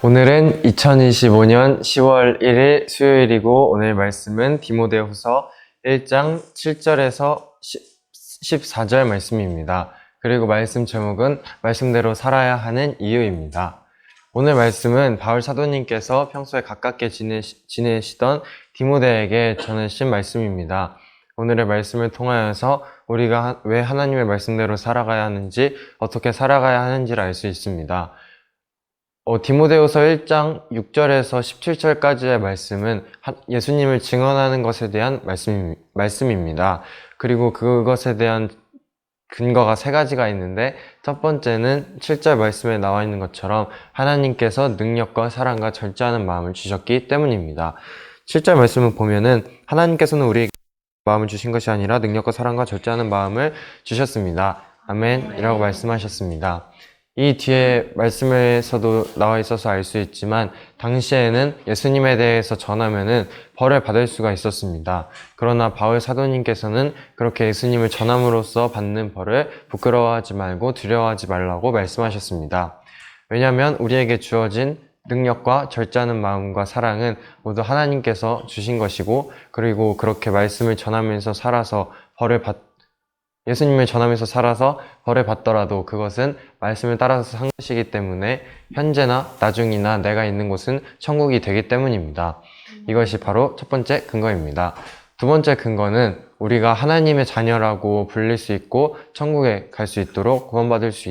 오늘은 2025년 10월 1일 수요일이고 오늘 말씀은 디모데후서 1장 7절에서 14절 말씀입니다. 그리고 말씀 제목은 말씀대로 살아야 하는 이유입니다. 오늘 말씀은 바울 사도님께서 평소에 가깝게 지내시던 디모데에게 전하신 말씀입니다. 오늘의 말씀을 통하여서 우리가 왜 하나님의 말씀대로 살아가야 하는지, 어떻게 살아가야 하는지를 알 수 있습니다. 디모데후서 1장 6절에서 17절까지의 말씀은 예수님을 증언하는 것에 대한 말씀입니다. 그리고 그것에 대한 근거가 세 가지가 있는데, 첫 번째는 7절 말씀에 나와 있는 것처럼 하나님께서 능력과 사랑과 절제하는 마음을 주셨기 때문입니다. 7절 말씀을 보면은 하나님께서는 우리에게 마음을 주신 것이 아니라 능력과 사랑과 절제하는 마음을 주셨습니다. 아멘 이라고 말씀하셨습니다. 이 뒤에 말씀에서도 나와 있어서 알 수 있지만 당시에는 예수님에 대해서 전하면은 벌을 받을 수가 있었습니다. 그러나 바울 사도님께서는 그렇게 예수님을 전함으로써 받는 벌을 부끄러워하지 말고 두려워하지 말라고 말씀하셨습니다. 왜냐하면 우리에게 주어진 능력과 절제하는 마음과 사랑은 모두 하나님께서 주신 것이고, 그리고 그렇게 말씀을 전하면서 살아서 예수님을 전하면서 살아서 벌을 받더라도 그것은 말씀을 따라서 산 것이기 때문에 현재나 나중이나 내가 있는 곳은 천국이 되기 때문입니다. 이것이 바로 첫 번째 근거입니다. 두 번째 근거는 우리가 하나님의 자녀라고 불릴 수 있고 천국에 갈 수 있도록 구원받을 수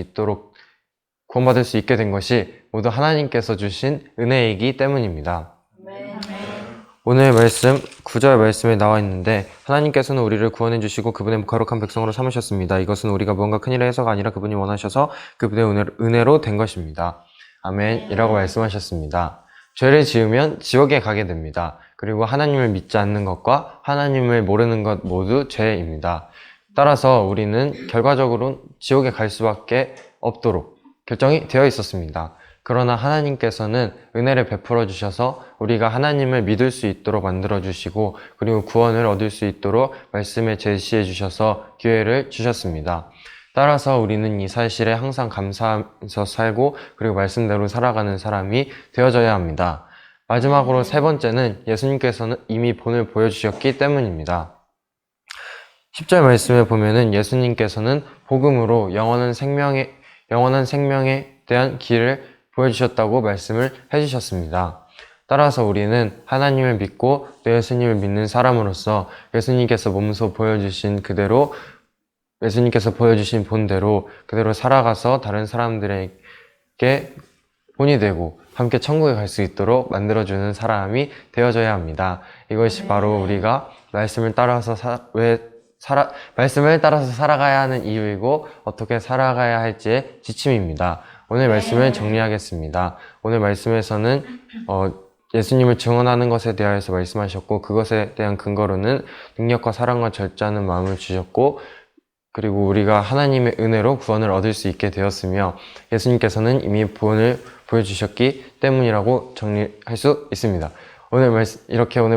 있게 된 것이 모두 하나님께서 주신 은혜이기 때문입니다. 오늘 말씀 9절 말씀에 나와 있는데, 하나님께서는 우리를 구원해 주시고 그분의 거룩한 백성으로 삼으셨습니다. 이것은 우리가 무언가 큰일을 해서가 아니라 그분이 원하셔서 그분의 은혜로 된 것입니다. 아멘 이라고 말씀하셨습니다. 죄를 지으면 지옥에 가게 됩니다. 그리고 하나님을 믿지 않는 것과 하나님을 모르는 것 모두 죄입니다. 따라서 우리는 결과적으로 지옥에 갈 수밖에 없도록 결정이 되어 있었습니다. 그러나 하나님께서는 은혜를 베풀어 주셔서 우리가 하나님을 믿을 수 있도록 만들어 주시고, 그리고 구원을 얻을 수 있도록 말씀에 제시해 주셔서 기회를 주셨습니다. 따라서 우리는 이 사실에 항상 감사하면서 살고, 그리고 말씀대로 살아가는 사람이 되어져야 합니다. 마지막으로 세 번째는 예수님께서는 이미 본을 보여주셨기 때문입니다. 10절 말씀에 보면은 예수님께서는 복음으로 영원한 생명에 대한 길을 보여주셨다고 말씀을 해주셨습니다. 따라서 우리는 하나님을 믿고 또 예수님을 믿는 사람으로서 예수님께서 몸소 보여주신 본대로 그대로 살아가서 다른 사람들에게 본이 되고 함께 천국에 갈 수 있도록 만들어주는 사람이 되어져야 합니다. 이것이 바로 우리가 말씀을 따라서 살아가야 하는 이유이고, 어떻게 살아가야 할지의 지침입니다. 오늘 말씀을 정리하겠습니다. 오늘 말씀에서는 예수님을 증언하는 것에 대하여서 말씀하셨고, 그것에 대한 근거로는 능력과 사랑과 절제하는 마음을 주셨고, 그리고 우리가 하나님의 은혜로 구원을 얻을 수 있게 되었으며, 예수님께서는 이미 구원을 보여주셨기 때문이라고 정리할 수 있습니다. 오늘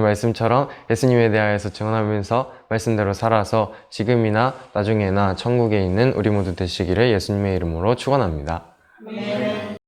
말씀처럼 예수님에 대하여서 증언하면서 말씀대로 살아서 지금이나 나중에나 천국에 있는 우리 모두 되시기를 예수님의 이름으로 축원합니다.